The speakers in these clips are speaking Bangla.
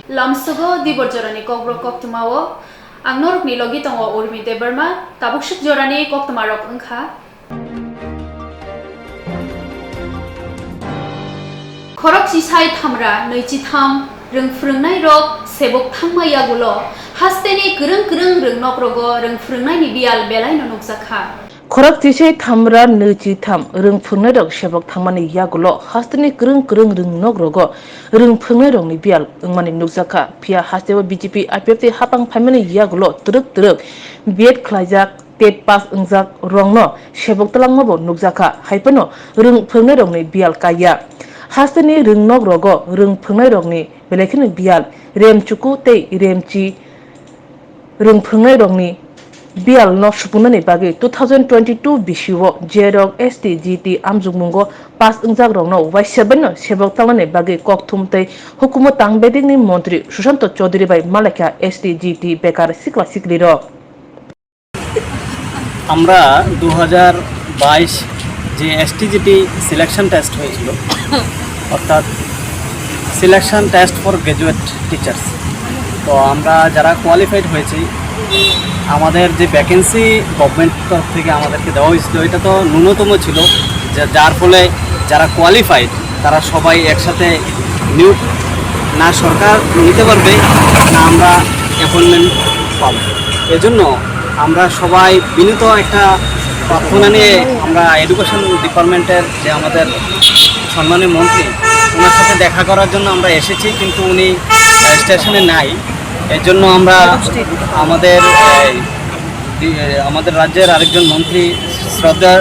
Lamsugo Dipor Jorani Kokborok Koktwma ang norok ni logi tongo urmi de Burma tabuksuk Jorani Koktwma rok engkha Korok sisai thamra neichi tham rungfrungnai rok sebok thangmaya gulo hasteni gereng rungnok rogo rungfrungnai ni bial belai no nukjakha Korok tisai thamra neichi tham rungfrungnai rok sebok thangmani yagulo hasteni gereng rungnok rogo rungfrungnai rok ni bial engmani nukjakha phia hastebo BJP IPFT hapang phaimani yagulo turuk biet khlaijak tet pass engjak rongno sebok talangmabo nukjakha haipano rungfrungnai rok ni bial kaya hasteni rungnok rogo rungfrungnai rok ni belekini bial remchuku tei remchi rungfrungnai rok ni bial no supunani bagi 2022 bisiwo jerok STGT amjungmungo pass engjak rokno waiseben no sebok talani bagi Koktwma tei hukumo tangbeding ni mantri Swrangchati Chaudhary bai malakha STGT bekar sikla sikli rok আমরা 2022 যে STGT সিলেকশন টেস্ট হয়েছিল অর্থাৎ selection test for graduate teachers তো আমরা যারা কোয়ালিফাইড হয়েছি আমাদের যে ভ্যাকেন্সি গভর্নমেন্ট তরফ থেকে আমাদেরকে দেওয়া হয়েছিল এটা তো ন্যূনতম ছিল যার ফলে যারা কোয়ালিফাইড তারা সবাই একসাথে নিয়োগ না সরকার নিতে পারবে না আমরা অ্যাপয়েন্টমেন্ট পাবো এজন্য আমরা সবাই বিনীত একটা প্রার্থনা নিয়ে আমরা এডুকেশন ডিপার্টমেন্টের যে আমাদের সম্মানীয় মন্ত্রী ওনার সাথে দেখা করার জন্য আমরা এসেছি কিন্তু উনি স্টেশনে নাই এর জন্য আমরা আমাদের রাজ্যের আরেকজন মন্ত্রী শ্রদ্ধার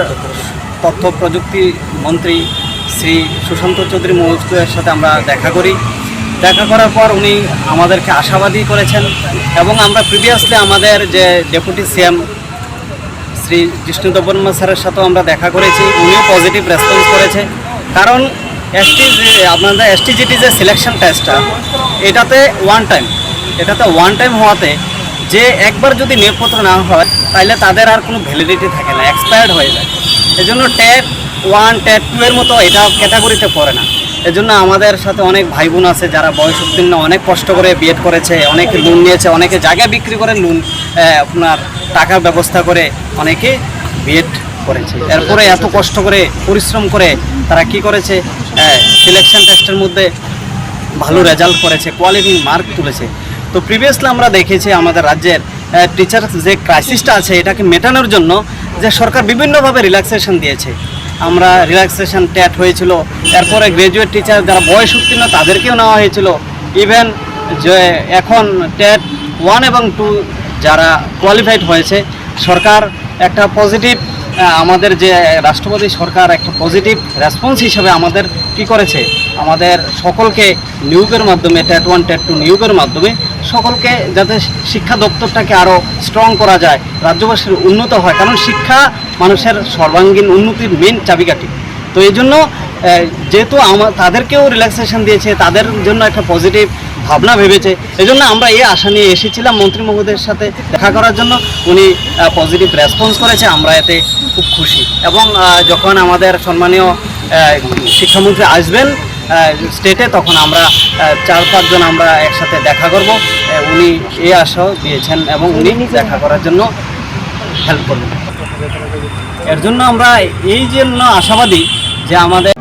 তথ্য প্রযুক্তি মন্ত্রী শ্রী সুশান্ত চৌধুরী মহোদয়ের সাথে আমরা দেখা করি দেখা করার পর উনি আমাদেরকে আশাবাদী করেছেন এবং আমরা প্রিভিয়াসলি আমাদের যে ডেপুটি সিএম শ্রী জিষ্ণুদেববর্মা স্যারের সাথেও আমরা দেখা করেছি উনিও পজিটিভ রেসপন্স করেছে কারণ আপনাদের STGT যে সিলেকশন টেস্টটা এটাতে ওয়ান টাইম হওয়াতে যে একবার যদি নিয়োগপত্র না হয় তাহলে তাদের আর কোনো ভ্যালিডিটি থাকে না এক্সপায়ার্ড হয়ে যায় এজন্য টেট 1 টেট 2 এর মতো এটা ক্যাটাগরিতে পড়ে না এজন্য আমাদের সাথে অনেক ভাই বোন আছে যারা বয়স উত্তীর্ণ অনেক কষ্ট করে বিএড করেছে অনেকে লোন নিয়েছে অনেকে জায়গা বিক্রি করে লোন আপনার টাকার ব্যবস্থা করে অনেকে বিএড করেছে এরপরে এত কষ্ট করে পরিশ্রম করে তারা কি করেছে সিলেকশন টেস্টের মধ্যে ভালো রেজাল্ট করেছে কোয়ালিটি মার্ক তুলেছে তো প্রিভিয়াসলি আমরা দেখেছি আমাদের রাজ্যের টিচার যে ক্রাইসিসটা আছে এটাকে মেটানোর জন্য যে সরকার বিভিন্নভাবে রিল্যাক্সেশন দিয়েছে আমরা রিল্যাক্সেশন টেট হয়েছিল এরপরে গ্র্যাজুয়েট টিচার যারা বয়স উত্তীর্ণ তাদেরকেও নেওয়া হয়েছিল ইভেন যে এখন টেট 1 এবং 2 যারা কোয়ালিফাইড হয়েছে সরকার একটা পজিটিভ আমাদের যে রাষ্ট্রপতি সরকার একটা পজিটিভ রেসপন্স হিসেবে আমাদের কি করেছে আমাদের সকলকে নিয়োগের মাধ্যমে টেট 1 টেট 2 নিয়োগের মাধ্যমে সকলকে যাতে শিক্ষা দপ্তরটাকে আরও স্ট্রং করা যায় রাজ্যবাসীর উন্নত হয় কারণ শিক্ষা মানুষের সর্বাঙ্গীন উন্নতির মেন চাবিকাঠি তো এই জন্য যেহেতু তাদেরকেও রিল্যাক্সেশন দিয়েছে তাদের জন্য একটা পজিটিভ ভাবনা ভেবেছে এই জন্য আমরা এই আশা নিয়ে এসেছিলাম মন্ত্রী মহোদয়ের সাথে দেখা করার জন্য উনি পজিটিভ রেসপন্স করেছে আমরা এতে খুব খুশি এবং যখন আমাদের সম্মানীয় শিক্ষামন্ত্রী আসবেন স্টেটে তখন আমরা 4-5 জন আমরা একসাথে দেখা করব উনি এই আশাও দিয়েছেন এবং উনি দেখা করার জন্য হেল্প করবেন এর জন্য আমরা এই জন্য আশাবাদী যে আমাদের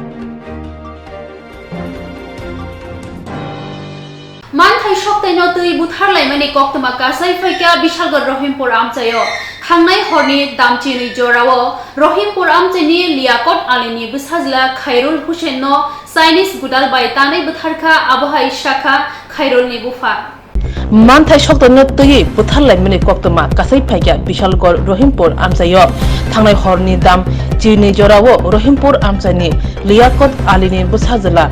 Manthai Shoktai no tui butharlai mani Koktwma kasai faika Bishalgor Rohimpur amchayo thangnai horni damchi ni jorawo Rohimpur amchani liakot alini busajla Khairul Hussein no Chinese budal bai tanai butharkha abohai shakha Khairul ni bufa Manthai Shoktai no tui butharlai mani Koktwma kasai faika Bishalgor Rohimpur amchayo thangnai horni dam chini jorawo Rohimpur amchani liakot alini busajla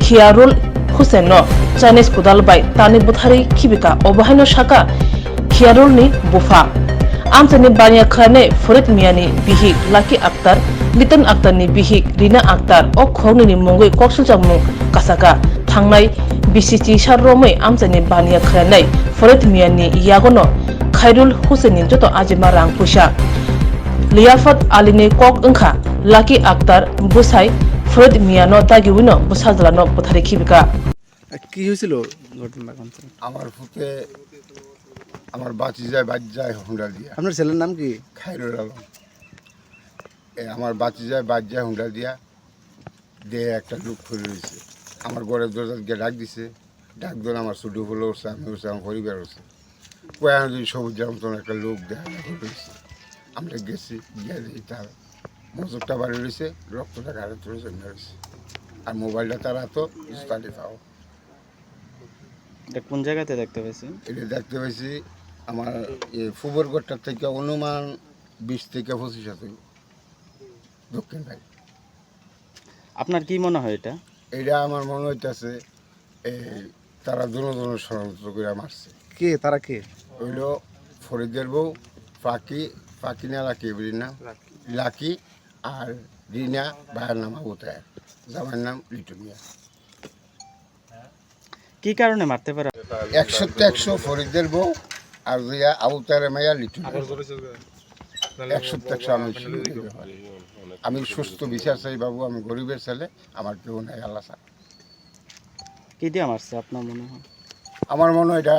Khairul Hussein no Chinese Kudal by Tani Buthari Kibika Obahino Shaka Khairul Bufa Amtani Banya Khane Furit Miani Bihik Lucky Akhtar Litan Akhtar ni Bihik Rina Akhtar O Khongni ni Mongoi Koksuljamu Kasaka Thangnai BCC Sharromai Amtani Banya Khane Furit Miani Yagono Khairul Hussein Joto Ajima Rang Pusha Liafat Aline Kok Engkha Lucky Akhtar Busai Furit Miano Dagiwino Busazlano Buthari Kibika কি হয়েছিল ঘটনা কোনটা? আমার ফুতে আমার বাঁচি যায় বাদ যায় হুন্ডা দিয়া। আপনার ছেলের নাম কি? খাইরুল আলম। আমার বাঁচি যায় বাদ যায় হুন্ডা দিয়া দিয়ে একটা লোক খুলে রয়েছে আমার ঘরের দরজা গিয়ে ডাক দিছে। ডাক ধরে আমার ছোটো হলো উঠছে, আমি উঠছে, আমার পরিবার উঠছে। কয়েক যদি সবুজ মতন একটা লোক দেখা রয়েছে। আমরা গেছি গিয়ে দেখি তার মজুরটা বাড়ি রয়েছে, রক্তটা গাড়ি তুলে জমে রয়েছে। আর মোবাইলটা তার হাতো স্টাডি পাও। এটা কোন জায়গাতে দেখতে পেয়েছেন? এটা দেখতে পাইছি আমার ফুবরগড়টার থেকে অনুমান 20 থেকে 25 হাতে দক্ষিণ ভাই। আপনার কি মনে হয় এটা? এটা আমার মনে হইতেছে এই তারা দুনো ষড়যন্ত্র করে মারছে। কে তারা কে? হইল ফরিদের বউ ফাঁকি না লাকি বুঝি না লাকি আর রিনা, ভাইয়ের নাম আবুতায়, জামাইয়ের নাম লিটু মিয়া। কি কারণে মারতে পারে? 100 ফরিদের বউ আর দুইয়া আবুতায়ের মাইয়া লিটু মিয়া। 100 আমি আমি সুস্থ বিচার চাই বাবু, আমি গরিবের ছেলে, আমার কেউ নাই আল্লাহ ছাড়া। কি দিয়ে মারছে আপনার মনে হয়? আমার মনে হয় এটা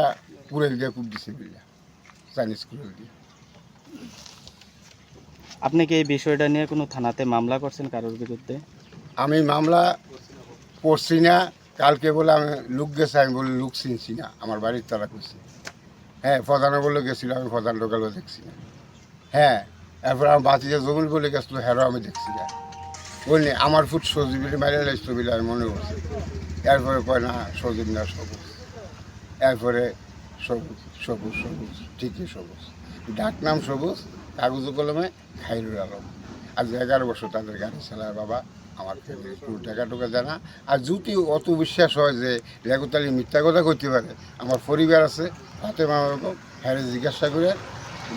কুড়েল দিয়ে কুপ দিছে বিল্লা, চাইনিজ কুড়েল দিয়ে। আপনি কি এই বিষয়টা নিয়ে কোনো থানাতে মামলা করছেন কারোর বিরুদ্ধে? আমি মামলা করছি না। কালকে বলে আমি লোক গেছে, আমি বলে লোক চিনছি না, আমার বাড়ির তারা করছি। হ্যাঁ, প্রধানে বলে গেছিল, আমি প্রধান ঢোকালেও দেখছি না। হ্যাঁ, এরপর আমার বাতিজা জমিল বলে গেছিলো, হ্যারো আমি দেখছি না। বললি আমার ফুট সজীবির মাইরে লাগছিল বলে আমি মনে করছি। এরপরে কয় না সজীব না সবুজ। এরপরে সবুজ সবুজ সবুজ ঠিকই সবুজ, ডাক নাম সবুজ, কাগজ কলমে খাইরুল আলম। আজ 11 বছর তাদের গাড়ি চালায় বাবা, আমার ফ্যামিলি কোনো টাকা টোকা জানা। আর যদি অত বিশ্বাস হয় যে লেগুতালি মিথ্যা কথা করতে পারে, আমার পরিবার আছে হাতে মামারকম, হ্যাঁ জিজ্ঞাসা করে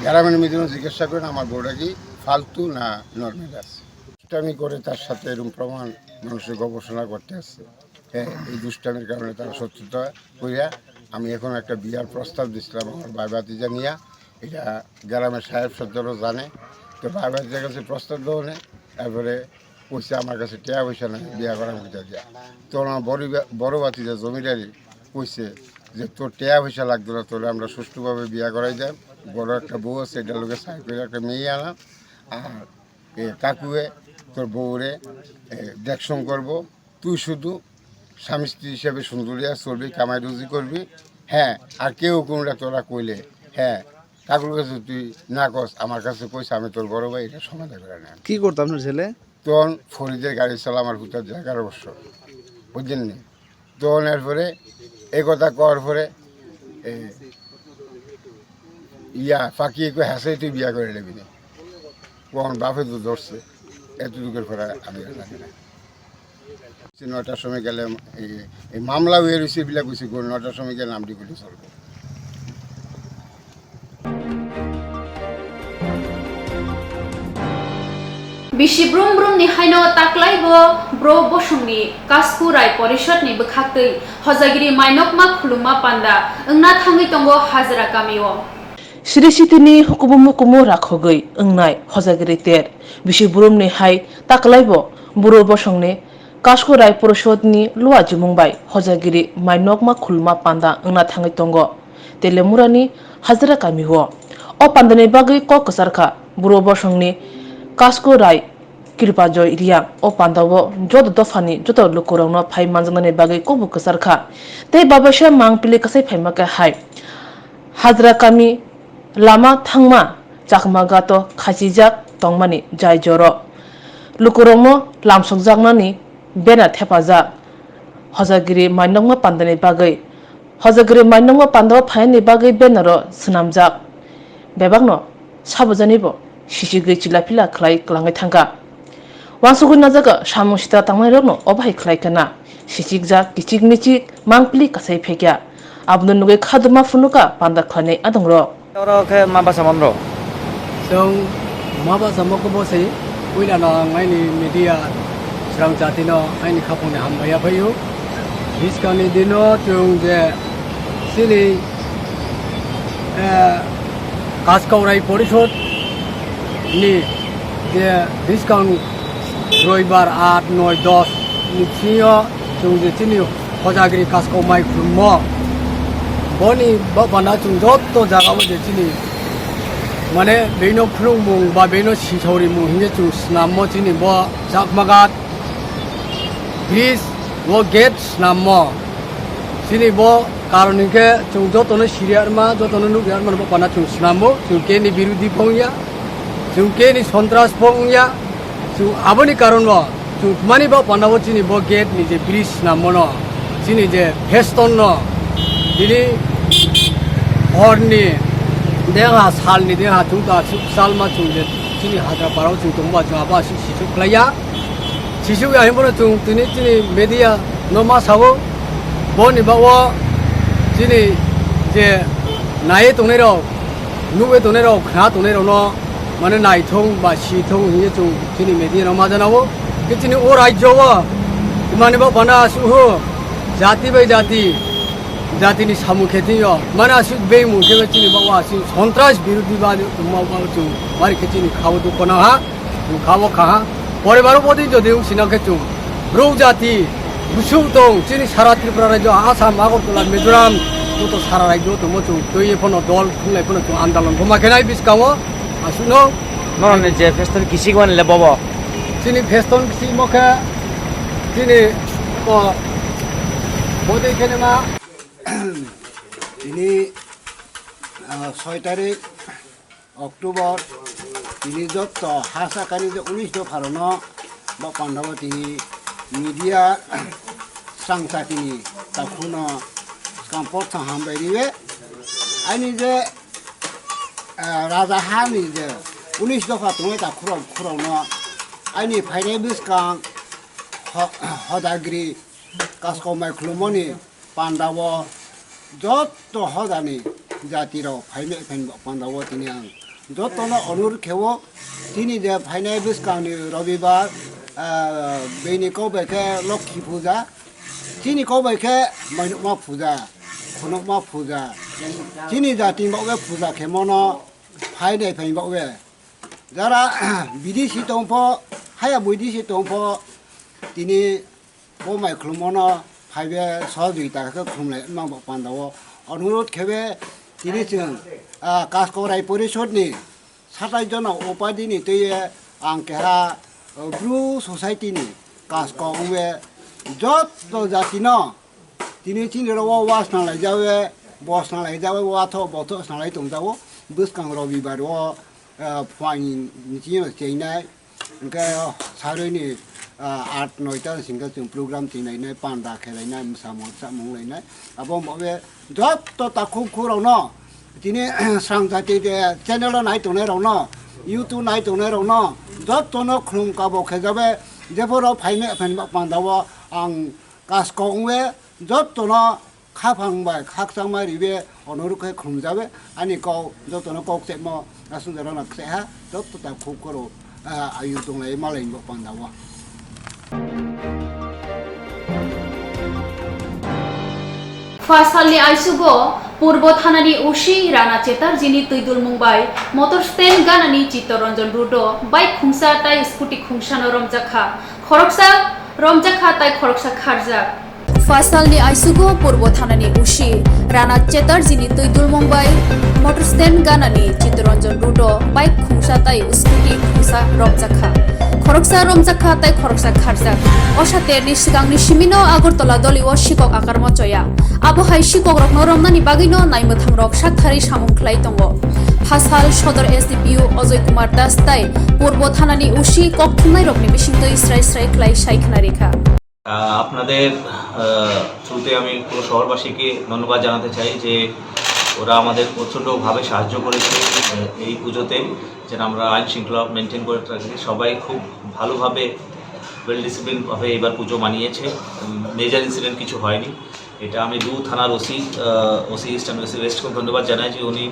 গ্রামের মেয়েদের জিজ্ঞাসা করেন আমার বউটা কি ফালতু না নর্মাল আছে। দুষ্টামি করে তার সাথে এরকম প্রমাণ মানুষের গবেষণা করতে আসছে। হ্যাঁ, এই দুষ্টামির কারণে তারা সত্যতা করিয়া আমি এখন একটা বিয়ার প্রস্তাব দিচ্ছিলাম আমার ভাই ভাতিজা নিয়ে। এটা গ্রামের সাহেব সদ্যরও জানে। তো ভাই ভাতিজার কাছে প্রস্তাব দেওয়া নেই, তারপরে কইছে আমার কাছে টাকা পয়সা নেই বিয়া করার মধ্যে দিয়া। তো আমার বড় ভাতিজা জমিদারি কইছে যে তোর টাকা পয়সা লাগতো না, তোরে আমরা সুষ্ঠুভাবে বিয়া করাই দেয়। বড় একটা বউ আছে, এটা লোকে সাই করে একটা মেয়ে আনাম। আর কাকুয়ে তোর বউরে দেখশন করবো, তুই শুধু স্বামী স্ত্রী হিসেবে সুন্দরিয়া চলবি, কামাই রুজি করবি। হ্যাঁ, আর কেউ কোনটা তোরা কইলে হ্যাঁ কাকুর কাছে তুই না কস, আমার কাছে কইস, আমি তোর বড় ভাই, এটা সমাধান করে নেন। কি করতো আপনার ছেলে? তখন ফরিদের গাড়ি চালা আমার হুতার 11 বছর, বুঝলেন নি? তখন এরপরে এই কথা কওয়ার পরে ফাঁকিয়ে কই হাসে তুই বিয়া করে নেবি না, কখন বাপে তো ধরছে, এতটুকুর পরে আমি জানি না। 9টার সময় গেলে এই মামলা হয়ে রয়েছে বিলাক হয়েছে, 9টার সময় গেলে নামটি গুলি চলবে। Bisi brum brum ni haino taklai bo bro bosungni kasku rai porishot ni bukhaktui hojagiri mainokma khuluma panda engna thangi tongo hajra kamio. Sirisitini hukumu kumu rakhogoi engnai hojagiri ter bisi brum ni hai taklai bo buro bosongni kasku rai porishot ni luwa jumungbai hojagiri mainokma khuluma panda engna thangi tongo telemurani hajra kamio. O pandani bagui ko kasarkha buro bosongni kasku rai Kirpajoy Riang o pandawo jodo dofani jodo lukurangno phai manjanani bagai kobu kasarkha tei babasha mangpili kasai phaimaka hai hajra kami lama thangma chakma gato khasijak tongmani jai joro lukurangno lamsokjaknani bena thepajak hojagiri mainongma pandani bagai hojagiri mainongma pandawo phaini bagai benaro swnamjak bebakno sabujanibo sisigi chilapila khlai klangai thangka Wansukun na jaga samung sita tangmai rokno obhai khlaikana sisikjak kichik michik mangpili kasai phekya abnu nugai khaduma funuka panda khlane adongro oro khe maba samamro Song maba samoko bose uila na ngai ni media Swrangchati no ai ni khapung ne hambaya phayu hiskani dino chung je sili kaskaurai porishod ni je discount রবিবার 8, 9, 10 নিশ্চয় চৌজে চিনি হজাগিরি কাজকৌ মাই খুলম boni ba bana chung jot to jaga bo je chini mane beino phrung mung ba beino sithori mung hinge chung snam mo chini bo jakmagat bridge wo gate snam mo chini bo karonike chung jot no siriar ma jot no nugiar ma bana chung snam mo chung ke ni birudi phongya chung ke ni sontras phongya chung aboni karon bo chung mani ba bana bo chini bo gate ni je bridge snam mo no chini je feston no dili horni deha salni deha chungta salma chungje chini hadra parau chung tongba jaba sisu klaya sisu ya himbono chung tini chini media no ma sabo boni bawo chini je nai tonero nuwe tonero khna tonero no mane nai thong ba si thong hiye chung chini media no ma janawo ke chini o rajyo wa mane ba bana su ho jati bai jati জাতিনি সামুখেতিও মানে আসি বেমু কেবে চিনি বাবা আসি সন্ত্রাস বিরোধী বাদ তোমা বাবা চু মারি খেচিনি খাবো তো কোনা হা খাবো খাহা পরে বারো পদি যদি সিনা খেচু ব্রৌ জাতি গুসুম দং চিনি সারা ত্রিপুরা রাজ্য আসাম আগরতলা মিজোরাম তো সারা রাজ্য তো মচু তৈ এখনো দল খুলে কোনো তো আন্দোলন ঘুমাখে নাই বিস্কামো আসুনো ননে যে ফেস্টন কিসি বানলে বাবা চিনি ফেস্টন কিসি মখে চিনি ও বদে কেনেমা তিনি 6 তারিখ অক্টোবর তিনি যত হাসাকারী যে 19 দফারণ বা পাণ্ডব তিনি মিডিয়া স্রাংচাতিনি তখন কাম্পট হামবাইরিবে আইনি যে রাজা হানি যে 19 দফা তুমি তা খুরাউন আইনি ফাইনাই বিসকাং হদাগ্রি কাসকমাই খুলমনি পাণ্ডব যত হদানি জাতির ফাইনে ফাইন পাণ্ডব তিনি আং যত অনুর খেব তিনি যে ফাইনাই বিসকাংনি রবিবার বেনি কবেকে লক্ষ্মী পূজা তিনি কবেকে মাইনমা পূজা খনকমা পূজা তিনি জাতি বাবে পূজা খেমন ফাইনাই ফাইন বাবে যারা বিদেশি দংফ হায়া বৈদেশি দংফ তিনি বমাই খুলমন ফাইবে সহযোগিতাকে খুললে মাংব পাণ্ডব অনুরোধ খেবে তিনি जों কাসকরাই পরিষদনি 27 জন উপাধিনি তৈয়ে আং কেহা ব্রু সোসাইটিনি কাসকংবে যত জাতি ন তিনি চিনির ওয়াস নালাই যাবে বস নালাই যাবে ওয়াথ বথ নালাই দंजावो বসকাং রবিবার ও ফাইনি নিচিন চেইনাই ओंखाय सारैनि 8-9टा सिंगा जों प्रग्राम थिनायनाय पान्डा खेलायनाय मोसामुं लायनाय आबो माबे जत ताखु खुरावनो दिनै स्रांजाति चेनेल नायतोनायरावनो इउट्युब नायतोनायरावनो जतनो खुलुम काबो खेजाबे जेफोराव फायने पान्डावो आं कासकंवे जतनो खाफांबाय खाकसांबाय रिबे अनुरुखै खुलुमजाबे आनि कौ जतनो कौक्सेमो आसुनजरा नाखसेहा जत ताखु खुरो आयु दंलाय मालायनि पान्डावो फासालनि आइसुगो पूर्व थानानि ओसि राना चेतार जिनि तैदुल मुंबाई मोटर स्टैंड गानानि चित्तरंजन रुडो बाइक खुंसा ताइ स्कुटी खुंसानो रमजाखा खरकसा रमजाखा ताइ खरकसा खारजा फासालनि आइसुगो पूर्व थानानि ओसि राना चेतार जिनि तैदुल मुंबाई मोटर स्टैंड गानानि चित्तरंजन रुडो बाइक खुंसा ताइ स्कुटी खुंसा रमजाखा खरकसा रमजाखा ताइ खरकसा खारजा असातेरनि सिगांनि सिमिनो आगरतला दलिओ सिकक आकार मचया आबहाय सिकक रक नरमनानि बागिनो नायमोथां रक साकथारि सामुंख्लाय दंगो फासाल सदर एसडिपिउ अजय कुमार दास ताइ पूर्व थानानि ओसि कक्तुमनाय रकनि बिसिंतै स्राय स्राय क्लाय सायखना रेखा আপনাদের থ্রুতে আমি পুরো শহরবাসীকে ধন্যবাদ জানাতে চাই যে ওরা আমাদের প্রচণ্ডভাবে সাহায্য করেছে এই পুজোতে যেন আমরা আইন শৃঙ্খলা মেনটেন করে থাকি সবাই খুব ভালোভাবে ওয়েল ডিসিপ্লিনভাবে এবার পুজো মানিয়েছে মেজর ইনসিডেন্ট কিছু হয়নি এটা আমি থানার ওসি ইস্ট অ্যান্ড ওসি ওয়েস্টকে ধন্যবাদ জানাই যে উনি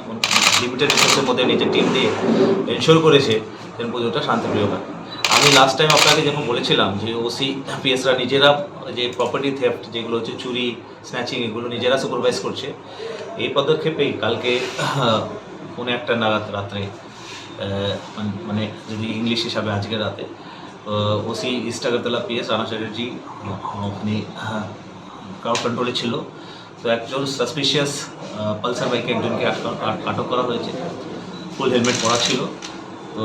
লিমিটেড রিসোর্সের মধ্যে নিজের টিম দিয়ে এনশোর করেছে যেন পুজোটা শান্তিপ্রিয় হয় আমি লাস্ট টাইম আপনাকে যখন বলেছিলাম যে ওসি পিএসরা নিজেরা যে প্রপার্টি থেফট যেগুলো হচ্ছে চুরি স্ন্যাচিং এগুলো নিজেরা সুপারভাইজ করছে এই পদক্ষেপেই কালকে 1:30 নাগাদ রাত্রে মানে যদি ইংলিশ হিসাবে আজকে রাতে OC east Agartala PS Rana Chatterjee ওখানে ক্রাউড কন্ট্রোলে ছিল তো একজন সাসপিশিয়াস পালসার বাইকে একজনকে আটক করা হয়েছে, ফুল হেলমেট পরা ছিল। তো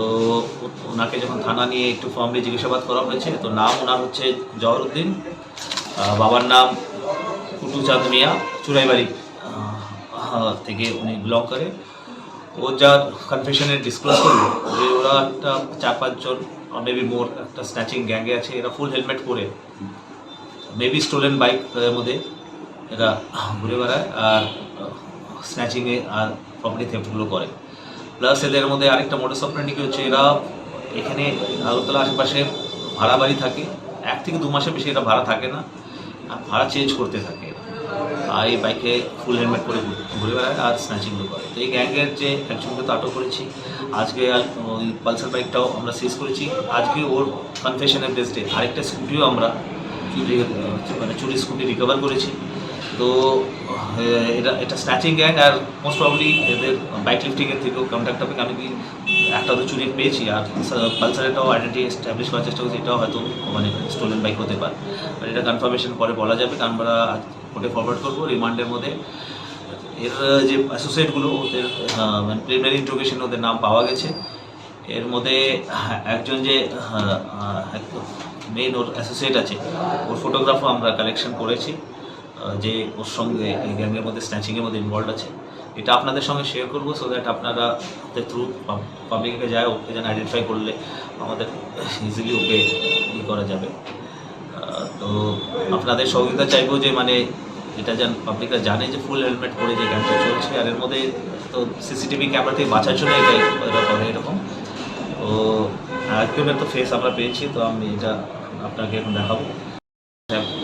ওনাকে যখন থানা নিয়ে একটু ফর্মলি জিজ্ঞাসাবাদ করা হয়েছে, তো নাম ওনার হচ্ছে জহরউদ্দিন, বাবার নাম কুটুচাঁদ মিয়া, চুরাইবাড়ি থেকে উনি বিলং করে। ও যা কনফেশনে ডিসক্লোজ করলো যে ওরা একটা 4-5 জন মেবি মোর একটা স্ন্যাচিং গ্যাংয়ে আছে, এরা ফুল হেলমেট পরে মেবি স্টোলেন বাইকের মধ্যে এরা ঘুরে বেড়ায় আর স্ন্যাচিংয়ে আর প্রপার্টি থেফটগুলো করে। প্লাস এদের মধ্যে আরেকটা মোডাস অপারেন্ডি কি হচ্ছে, এরা এখানে আগরতলা আশেপাশে ভাড়া বাড়ি থাকে, 1 থেকে 2 মাসের বেশি এরা ভাড়া থাকে না, আর ভাড়া চেঞ্জ করতে থাকে এরা, আর এই বাইকে ফুল হেলমেট করে ঘুরে বেড়ায় আর স্ন্যাচিংগুলো করে। তো এই গ্যাংয়ের যে একজনকে তো আটক করেছি, আজকে ওই পালসার বাইকটাও আমরা সিজ করেছি। আজকে ওর কনফেশনের বেসডে আরেকটা স্কুটিও আমরা মানে চুরি স্কুটি রিকভার করেছি। তো এটা স্ন্যাচিং গ্যাং, আর মোস্ট প্রবলি এদের বাইক লিফটিংয়ের থেকেও কন্ট্যাক্ট হবে, কারণ কি একটা তো চুরি পেয়েছি, আর পালসারেটাও আইডেন্টি এস্টাবলিশ করার চেষ্টা করছি, এটাও হয়তো মানে স্টোলেন বাইক হতে পারে। আর এটা কনফার্মেশন পরে বলা যাবে, কারণ আমরা কোর্টে ফরওয়ার্ড করবো। রিমান্ডের মধ্যে এর যে অ্যাসোসিয়েটগুলো, ওদের মানে প্রিলিমিনারি ইন্টারোগেশন ওদের নাম পাওয়া গেছে। এর মধ্যে একজন যে মেইন ওর অ্যাসোসিয়েট আছে, ওর ফটোগ্রাফও আমরা কালেকশন করেছি, যে ওর সঙ্গে এই গ্যাংয়ের মধ্যে স্ন্যাচিংয়ের মধ্যে ইনভলভ আছে। এটা আপনাদের সঙ্গে শেয়ার করবো, সো দ্যাট আপনারা থ্রু পাবলিকে যায় ওকে যেন আইডেন্টিফাই করলে আমাদের ইজিলি ওকে করা যাবে। তো আপনাদের সহযোগিতা চাইবো যে মানে এটা যেন পাবলিকরা জানে যে ফুল হেলমেট পরে যে গ্যাংটা চলছে, আর এর মধ্যে তো সিসিটিভি ক্যামেরা থেকে বাঁচার জন্য এটাই এরা করে এরকম। তো একজনের তো ফেস আমরা পেয়েছি, তো আমি এটা আপনাকে এখন দেখাবো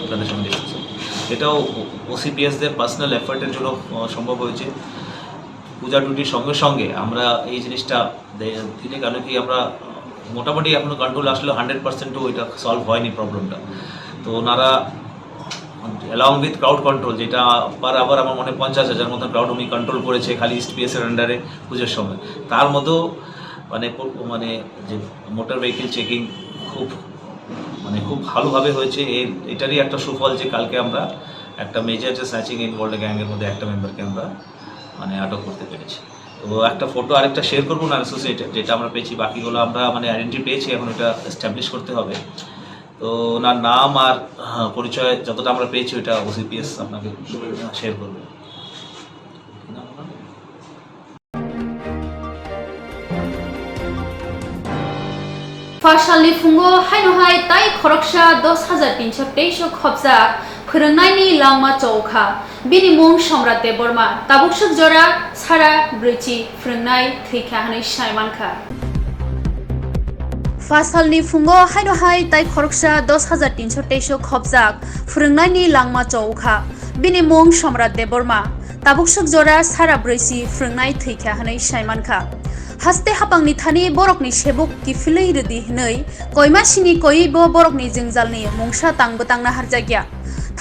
আপনাদের সঙ্গে ডিসকাশন। এটাও ওসিপিএসদের পার্সোনাল এফার্টের জন্য সম্ভব হয়েছে। পূজা টুটির সঙ্গে সঙ্গে আমরা এই জিনিসটা দিনে, কারণ কি আমরা মোটামুটি এখনও কন্ট্রোল আসলেও 100%ও এটা সলভ হয়নি প্রবলেমটা। তো ওনারা অ্যালং উইথ ক্রাউড কন্ট্রোল, যেটা আবার আমার মনে 50,000 মতন ক্রাউড উনি কন্ট্রোল করেছে খালি ইস্ট পিএসের আন্ডারে পুজোর সময়। তার মধ্যেও মানে যে মোটর ভেহিকেল চেকিং খুব ভালোভাবে হয়েছে। এটারই একটা সুফল যে কালকে আমরা একটা মেজর যে স্ন্যাচিং ইনভলভ গ্যাংয়ের মধ্যে একটা মেম্বারকে আমরা মানে আটক করতে পেরেছি। তো একটা ফটো আরেকটা শেয়ার করবো না অ্যাসোসিয়েটেড, যেটা আমরা পেয়েছি, বাকিগুলো আমরা মানে আইডেন্টি পেয়েছি, এখন এটা এস্টাবলিশ করতে হবে। তো ওনার নাম আর পরিচয় যতটা আমরা পেয়েছি ওইটা ওসিপিএস আপনাকে শেয়ার করবে। Fasalni fungo hainohai tai khoroksa 10,323 khobja phurungnaini langma chowkha bini mung somrat deborma tabuksuk jora sara brichi phurungnai thikha hanai saimankha Fasalni fungo hainohai tai khoroksa 10,323 khobja phurungnaini langma chowkha bini mung somrat deborma tabuksuk jora sara brichi phurungnai thikha hanai saimankha Haste hapangni thani borokni sebuk kifilei redi hinei koimasini koibo borokni jingjalni mungsa tangbotangna harjagya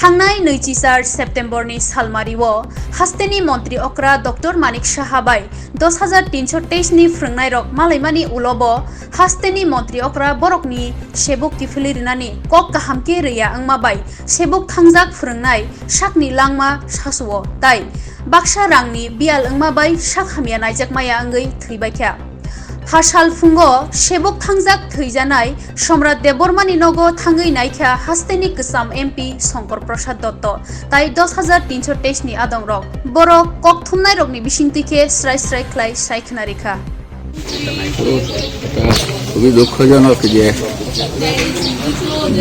Thangnai 24 Septemberni salmariwo hasteni montri okra Dr. Manik Sahabai 10,323 ni frungnai rok malaimani ulobo hasteni montri okra borokni sebuk kifilei rinani kok kahamke reya angmabai sebuk thangjak frungnai sakni langma sasuo tai Baksa rangni bial angmabai sakhamia naijakmaya angei theibaikha Hasal fungo sebok thangjak theijanai Somrat Debormani nogo thangei naikha hasteni Kisam MP Shankar Prasad Dotto tai 10,323 ni adongrok borok Koktwma rokni bisingtike srai khlai saikna rekha খুবই দুঃখজনক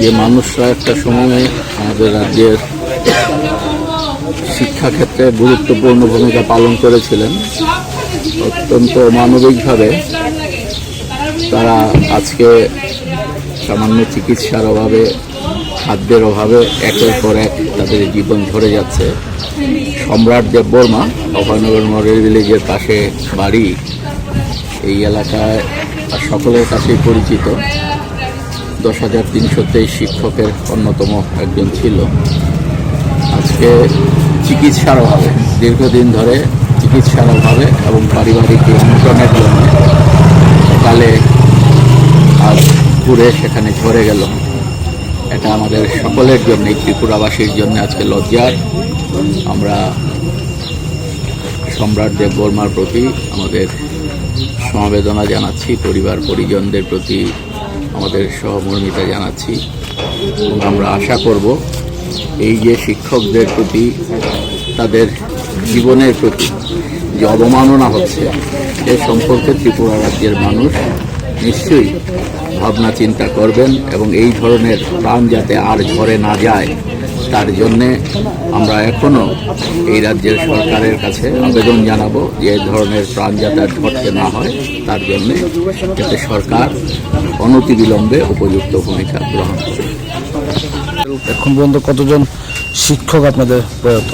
যে মানুষরা একটা সময়ে আমাদের রাজ্যের শিক্ষাক্ষেত্রে গুরুত্বপূর্ণ ভূমিকা পালন করেছিলেন অত্যন্ত মানবিকভাবে তারা আজকে সামান্য চিকিৎসার অভাবে খাদ্যের অভাবে একের পর এক তাদের জীবন ঝরে যাচ্ছে সম্রাট দেববর্মা অভয়নগর মডেল ভিলেজের পাশে বাড়ি এই এলাকায় সকলের কাছেই পরিচিত 10,323 শিক্ষকের অন্যতম একজন ছিল আজকে চিকিৎসার অভাবে দীর্ঘদিন ধরে চিকিৎসার অভাবে এবং পারিবারিক অনটনের জন্য সকালে আজ পুরে সেখানে ঝরে গেল এটা আমাদের সকলের জন্য ত্রিপুরাবাসীর জন্য আজকে লজ্জার আমরা সম্রাট দেববর্মার প্রতি আমাদের সমবেদনা জানাচ্ছি, পরিবার পরিজনদের প্রতি আমাদের সহমর্মিতা জানাচ্ছি এবং আমরা আশা করব এই যে শিক্ষকদের প্রতি তাদের জীবনের প্রতি যে অবমাননা হচ্ছে এ সম্পর্কে ত্রিপুরা রাজ্যের মানুষ নিশ্চয়ই ভাবনা চিন্তা করবেন এবং এই ধরনের প্রাণ যাতে আর ঝরে না যায় তার জন্যে আমরা এখনও এই রাজ্যের সরকারের কাছে আবেদন জানাবো যে এই ধরনের প্রাণ যাতে আর ঝরতে না হয় তার জন্যে যাতে সরকার অনতিবিলম্বে উপযুক্ত ভূমিকা গ্রহণ করে। এখন পর্যন্ত কতজন শিক্ষক আপনাদের প্রয়াত?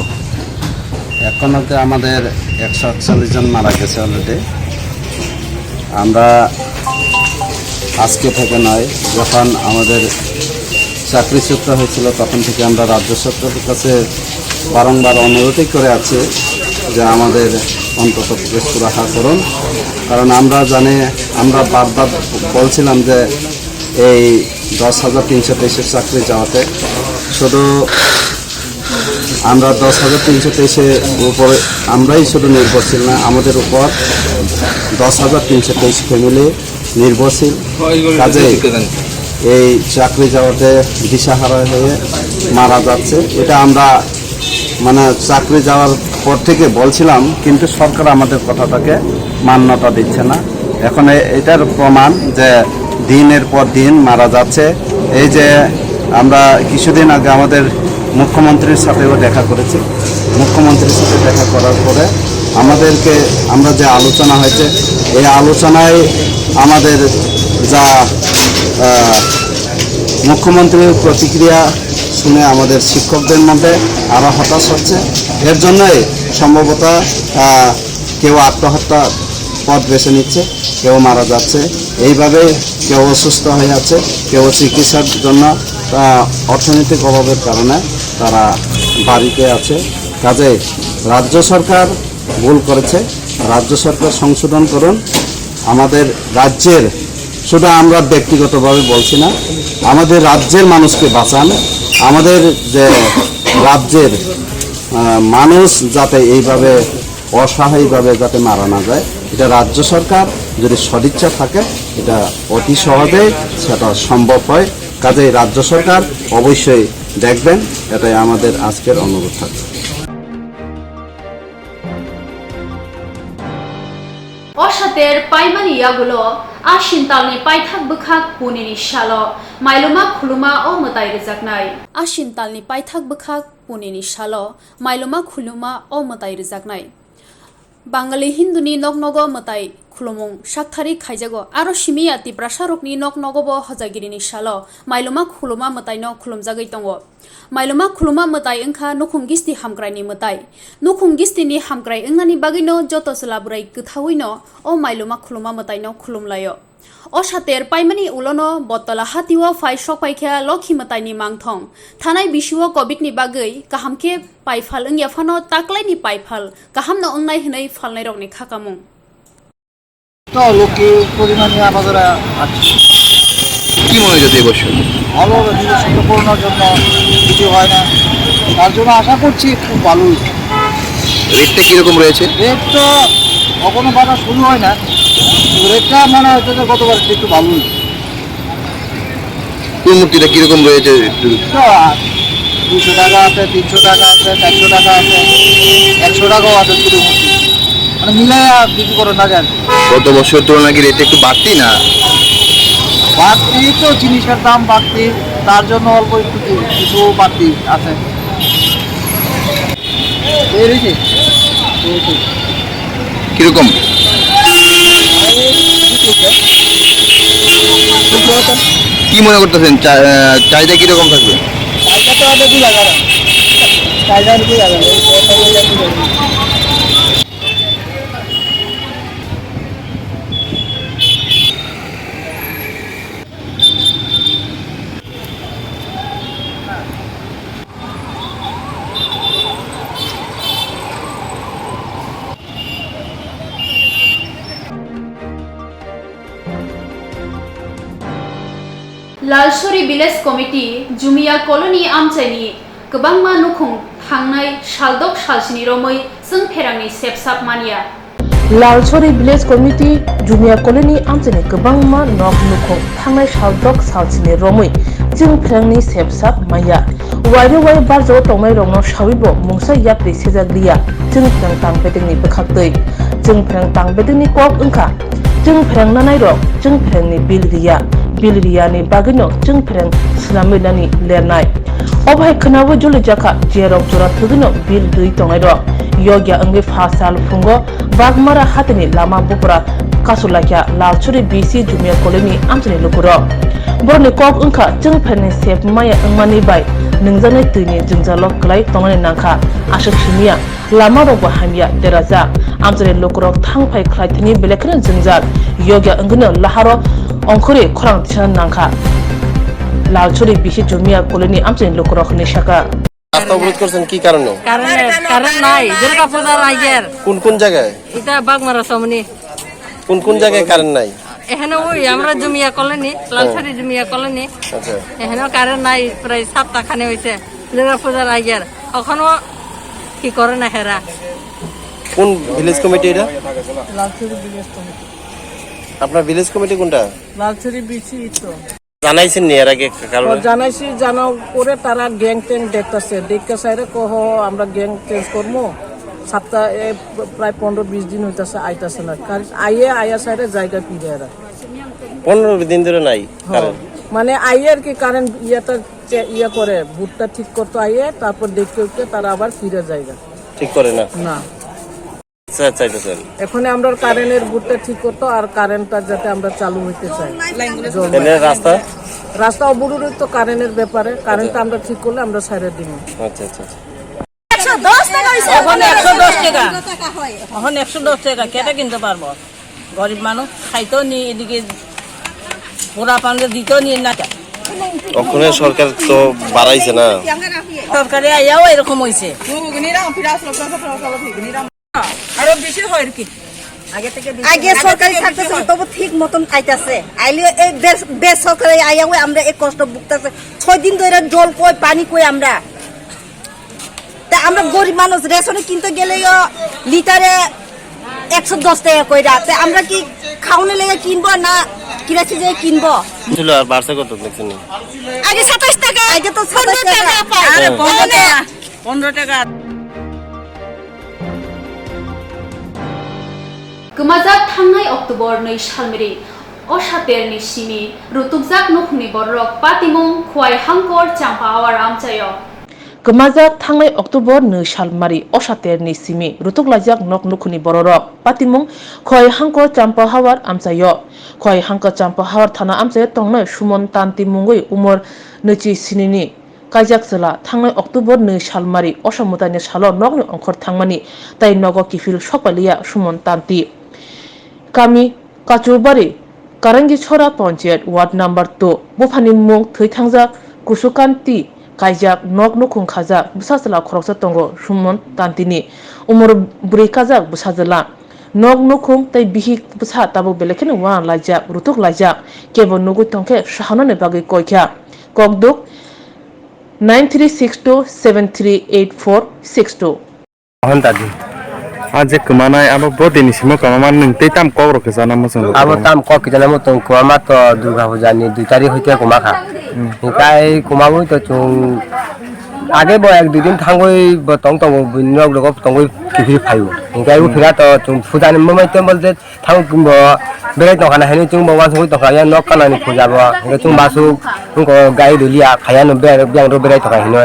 এখন হতে আমাদের 141 জন মারা গেছে অলরেডি। আমরা আজকে থেকে নয়, যখন আমাদের চাকরিচ্যুত হয়েছিল তখন থেকে আমরা রাজ্য সরকারের কাছে বারংবার অনুরোধই করে আছি যে আমাদের অন্তত সুরাহা করুন, কারণ আমরা জানি, আমরা বারবার বলছিলাম যে এই 10,323 চাকরি যাওয়াতে শুধু আমরা 10,323 উপরে আমরাই শুধু নির্ভরশীল না, আমাদের উপর 10,323 ফ্যামিলি নির্ভরশীল। কাজে এই চাকরি যাওয়াতে দিশাহারা হয়ে মারা যাচ্ছে, এটা আমরা মানে চাকরি যাওয়ার পর থেকে বলছিলাম, কিন্তু সরকার আমাদের কথাটাকে মান্যতা দিচ্ছে না। এখন এটার প্রমাণ যে দিনের পর দিন মারা যাচ্ছে। এই যে আমরা কিছুদিন আগে আমাদের মুখ্যমন্ত্রীর সাথেও দেখা করেছি, মুখ্যমন্ত্রীর সাথে দেখা করার পরে আমাদেরকে আমরা যে আলোচনা হয়েছে এই আলোচনায় আমাদের যা মুখ্যমন্ত্রীর প্রতিক্রিয়া শুনে আমাদের শিক্ষকদের মধ্যে আরও হতাশ হচ্ছে। এর জন্যই সম্ভবত কেউ আত্মহত্যা পথ বেছে নিচ্ছে, কেউ মারা যাচ্ছে, এইভাবে কেউ অসুস্থ হয়ে যাচ্ছে, কেউ চিকিৎসার জন্য অর্থনৈতিক অভাবের কারণে তারা বাড়িতে আছে। কাজে রাজ্য সরকার ভুল করেছে, রাজ্য সরকার সংশোধন করুন। আমাদের রাজ্যের, শুধু আমরা ব্যক্তিগতভাবে বলছি না, আমাদের রাজ্যের মানুষকে বাঁচান। আমাদের যে রাজ্যের মানুষ যাতে এইভাবে অসহায়ভাবে যাতে মারা না যায়, এটা রাজ্য সরকার যদি সদিচ্ছা থাকে এটা অতি সহজেই সেটা সম্ভব হয়। কাজেই রাজ্য সরকার অবশ্যই দেখবেন, এটাই আমাদের আজকের অনুরোধ থাকবে। অসাতের পাইমানি ইয়াগুলো আশিনতালনি পাইথাক বখাক পুনিনি সালো মাইলুমা খুলুমা ও মতাই রেজাকনাই। আশিনতালনি পাইথাক বখাক পুনিনি সালো মাইলুমা খুলুমা ও মতাই রেজাকনাই। বাঙালি হিন্দুনি নগনগ মতাই খুলুমুং সাকথারি খাইজাগো আরো সিমিয়া তিপ্রাসারকনি নগনগব হজাগিরিনি সালো মাইলুমা খুলুমা মতাইनो खुलुमजागै दङ। माइलुमा खुलुमा मताय ओंखा नुखुम गिस्ति हामग्रायनि मताय नुखुम गिस्तिनि हामग्राय ओंनानि बागैनो जतसला बुराय गोथावैनो ओ माइलुमा खुलुमा मतायनो खुलुमलायो। असातेर पाइमानि उलनो बतला हातिव फाइ सकपाइखा लखि मतायनि मांथं थानाय बिसुव कोभिडनि बागै गाहामखे पाइफाल ओंयाफानो ताक्लायनि पाइफाल गाहामनो ओंनाय हनै फालनाय रगनि खाकामुं। তো লোকে পরিমাণে আমাদের কি মনে হচ্ছে এই বছর? ভালো নির্বাচিত করানোর জন্য কিছু হয় না, তার জন্য আশা করছি খুব ভালো। রেটটা কিরকম রয়েছে? রেট তো কখনো বাধা শুরু হয় না, রেটটা মনে হচ্ছে যে গতবার একটু ভালো। কোন মূর্তিটা কিরকম রয়েছে? 200 টাকা আছে, 300 টাকা আছে, 400 টাকা আছে, 100 টাকাও আছে, দুটো মূর্তি মানে মিলাই বিক্রি করে না যায়। গত বছরের তুলনায় কি রেট একটু বাড়তি না? বাড়তি তো জিনিসের দাম বাড়তি, তার জন্য অল্প একটু কিছু বাড়তি আছে। কিরকম কি মনে করতেছেন চাহিদা কিরকম থাকবে? চাহিদা তো আগে 2 লাখ, চাহিদা 2 লাখ। लालसरी विलेज कमिटी जुमिया कलोनी आमचाइनि गोबांमा नुखुं थांनाय सालदक सालसिनि रमै जों फेरांनि सेबसाब मानिया लालसरी विलेज कमिटी जुनिया कॉलोनी आमचेने गोबांमा नक नुखौ थांनाय सालब्रक सालसिनि रमै जों फेरांनि सेबसाब माया वाइरे वाइ बारजो टंनाय रंनो साविबो मुंसा यात्रि सेजाग्रिया जों फेरां तांबेदोंनि बखाक्तै जों फेरां तांबेदोंनि कक ओंखा जों फेरां नानाय रक जों फेरांनि बिलरियानि बागैनो जों फेरां स्लामेदानि लेरनाय अभाय खोनाबो जुलि जाखा जेराव जरा थगनो बिल दुई टंनाय रक योग्य अंगे फासाल फुंगो बागमारा हातनि लामा बुपरा कासुलाख्या लालसुरी बीसी जुमिया कॉलोनी आमचनि लुकुरो बरनि कक ओंखा जों फेरनि सेफ माया अंमानि बाय नोंजानै तैनि जोंजालो क्लाय तंनाय नांखा आशक सिमिया लामा रग हामिया देराजा आमचनि लुकुरो थांफाय क्लायथनि बेलेखनो जोंजाल योग्य अंगनो लाहारो अंखुरि खरां थिसन नांखा लालसुरी बीसी जुमिया कॉलोनी आमचनि लुकुरो खनिशाका রাস্তা অবরোধ করছেন কি কারণে? কারণ নাই দুর্গা পূজার আগের কোন জায়গায়? এটা বাগমারা সামনে। কোন জায়গায় কারেন্ট নাই? এখানে ওই আমরা জমিয়া কলোনি লালছড়ি জমিয়া কলোনি। আচ্ছা এখানেও কারেন্ট নাই প্রায় 7টা খানে হয়েছে দুর্গা পূজার আগের এখনো কি করে না হেরা। কোন ভিলেজ কমিটি এটা? Lalchhari village committee. আপনার ভিলেজ কমিটি কোনটা? লালছড়ি বিসি তো জানাইছেন নি এর আগে কারণ? জানাইছি জানাও করে তারা গ্যাং ট্যাং দেখতেছে দেখতে চাইরে কহ আমরা গ্যাং চেঞ্জ করবো সপ্তাহ প্রায় 15-20 দিন হইতেছে আইতাছে না আইয়া সাইডে জায়গা পিড়ে এরা 15 দিন ধরে নাই কারেন্ট মানে আইয়ে আর কি কারেন্ট ইয়া করে ভুটটা ঠিক করতে আইয়ে তারপর দেখতে তারা আবার ফিরে জায়গা ঠিক করে না না চাইতেছেন এখন আমরা কারেন্টের ভুটটা ঠিক করতে আর কারেন্টটা যাতে আমরা চালু হইতে চাই রাস্তা অবরোধিত কারেন্টের ব্যাপারে কারেন্টটা আমরা ঠিক করলে আমরা সাইরে দিব। আচ্ছা আচ্ছা 110 টাকা হইছে এখন 110 টাকা এখন 110 টাকা কেটে কিনতে পারবো গরিব মানুষ খাইতেও নি এদিকে পোড়া পান্ডে দিতেও নি না ওখানে সরকার তো বাড়াইছে না সরকারে আইয়াও এরকম হইছে আরো বেশি হয় কি আগে সরকারি থাকতেছে তবু ঠিক মতন আইতাছে আইলে এই বেসরকারি আইয়াও আমরা এই কষ্ট ভুগতেছে 6 দিন ধরে জল কই পানি কই আমরা তা আমরা গরিব মানুষ রেশনে কিনতে গেলেও লিটারে 110 টাকা কইরা তে আমরা কি খাওনে লেগে কিনবো না কিরাছি যে কিনবো ছিল আর বাড়ছে কত দেখছেন আগে 27 টাকা আগে তো 27 টাকা পাই আরে 15 টাকা गोमाजाक थांनाय अक्ट'बर 2 सालमेरि असातेरनि सिमी रुतुकजाक नखुनि बररक पातिमुं खवाय हांकर चांपा आवार आमचायो गोमाजाक थांनाय अक्ट'बर 2 सालमारि असातेरनि सिमी रुतुकलाजाक नक नुखुनि बररक पातिमुं खवाय हांकर चांपा हावार आमचायो खवाय हांकर चांपा हावार थाना आमचायो तंनाय सुमन तान्ति मुंगै उमर नैचि सिनिनि कायजाक जला थांनाय अक्ट'बर 2 सालमारि असमुदायनि सालो नगनि अंखर थांमानि ताइ नग किफिल सपालिया सुमन तान्ति गामि काचुबारि कारेंगि छरा पंचायत वार्ड नम्बर 2 बुफानि मुं थैथांजा कुसुकान्ति कायजाक नग नुखुं खाजाक बुसाजला खरकसा तंगो सुमन तान्तिनि उमर बुरै काजाक बुसाजला नग नुखुं तै बिहि बुसा ताबो बेलेखेनो वा लाइजाक रुतुक लाइजाक केबो नुगु तंखे साहानने बागै कयख्या ककदुक 9362738462 हन्तादि आज कमानाय अब बदिनि सिम कमामान नोंतै ताम कब्रक जाना मोजां अब ताम कक जाना मत कमा त दुर्गा पूजानि 2 तारिख हइते कमाखा निकाय कमाबो त जों आगे बो 1-2 दिन थांगै बतंग तंग बिनक लग तंगै किफि फायु निकाय फिरा त जों फुजानि ममै टेम्पल जे थांग किंबो बेराय तखाना हेनि जों बवान सबै तखाया नक कानानि फुजाबो जों बासु जोंको गाय दुलिया खाया न बेंग बेराय तखा हिनो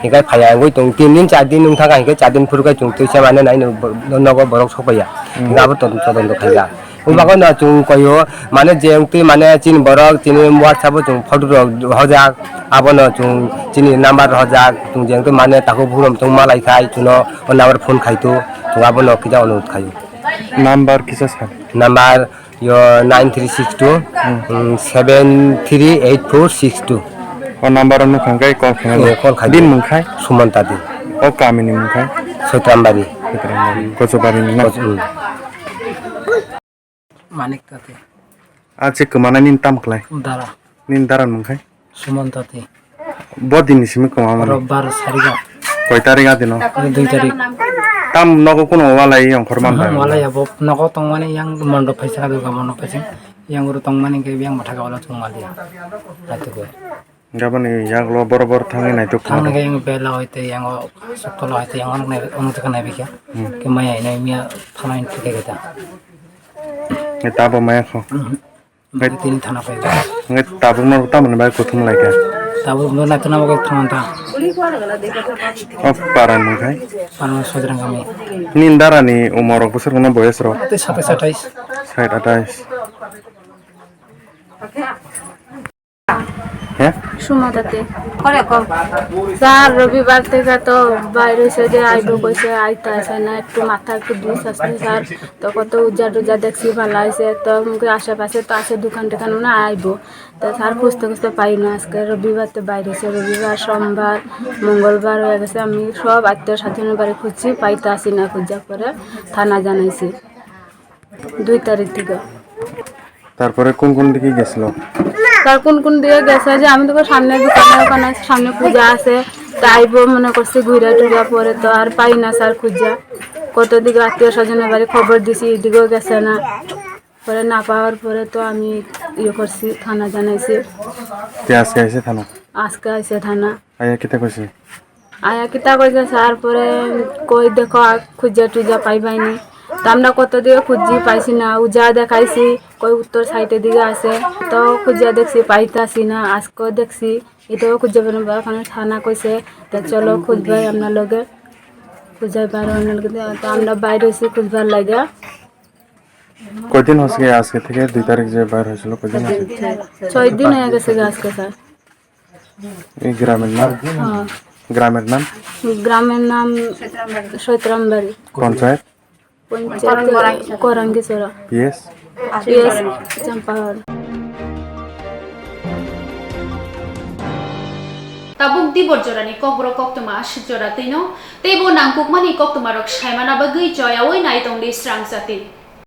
निकाय फाया गय तंग 3 दिन 4 दिन नों थांगा हिके 4 दिन फुरगाय जों तैसा माने नाय नगो बरक सफैया गाबो तदन खाया उबागो न जों कयो माने जेंति माने चिन बरक चिन WhatsApp जों फटो हजाक आबन जों चिन नम्बर हजाक जों जेंति माने ताको बुरम जों मालाय खाय जुनो नम्बर फोन खायतो जों आबन किजा अनुरोध खायो नम्बर किसा छ नम्बर यो 9362 738462 ओ नम्बर नुखांगाय कल खाय दिन मुखाय सुमन्तादि ओ कामिनि मुखाय सैत्रामबारि कोचबारिनि ना मानिक ताते आज कमानाय निन तामखलाय दारा निन दारा मुखाय सुमन्ताते बदिनि सिम कमामान रविवार सारिगा कय तारिख आदिनो 2 तारिख tam nogo kuno walai yang korman ba wala ya bob noko tongmani yang mondop paisa duga mondop paisa yang guru tongmani ke yang matha kawala chungmali hatu go gabani yang lo bor thangi nai to thang ke yang bela hoite yang sokolo hoite yang onu taka nai bikya ke maya nai mia thana in tike geta nge tabo maya kho ngai tin thana pai nge tabo no tam ne ba kuthum lai ka tabu na tuna mo ke thana ta of paran mo khai pano sojrang kami nindara ni umor busur kono boyes ro te 27 side attach হ্যাঁ সুমতাতে স্যার রবিবার থেকে তো বাইরে সেজে আইবো কইছে আইতে আসে না একটু মাথা একটু দুষ আসছে স্যার তো কত উজ্জা টুজা দেখছি ভালো হয়েছে তো আমাকে আশেপাশে তো আছে দোকান টোকান না আইবো তো স্যার খুঁজতে পাই না আজকে রবিবার তো বাইরে এসে রবিবার সোমবার মঙ্গলবার হয়ে গেছে আমি সব আত্মীয় স্বজনের বাড়ি খুঁজছি পাইতে আসি না খুঁজা করে থানা জানাইছি 2 তারিখ থেকে তারপরে কোন দিকে গেছিল তার কোন দিকে গেছে যে আমি তো সামনে দোকানে সামনে পূজা আছে তাইবো মনে করছি ঘুরা টুরা পরে তো আর পাই না স্যার খুঁজা কত দিকে আত্মীয় স্বজনের বাড়ি খবর দিছি এদিকেও গেছে না পরে না পাওয়ার পরে তো আমি করছি থানা জানাইছি আজকে আইছে থানা আজকে আইছে থানা আয়া কিতা কইছে আয়া কিতা কইছে স্যার পরে কই দেখো খুঁজা টুজা পাইবাইনি তো আমরা কত দিকে খুঁজি পাইছি না উজা দেখাইছি কই উত্তর সাইডের দিকে আছে তো খুঁজা দেখছি পাইতাছি না আজকেও দেখছি এটাও খুঁজে পেলাম ওখানে থানা কইছে তো চলো খুঁজবাই আপনার লগে খুঁজাই পারো তো আমরা বাইরে হয়েছি খুঁজবার লাগে কয়দিন হচ্ছে আজকে থেকে 2 তারিখ যে বাইর হয়েছিল কয়দিন আছে 6 দিন হয়ে গেছে আজকে স্যার এই গ্রামের নাম গ্রামের নাম Saitrambari panchayat Korangichara PS Champahar tabuk Dipor Jorani Kokborok Koktwma Jorani no tebo nangkuk mani Koktwma rok saimana bagui joya woi nai tong di Swrangchati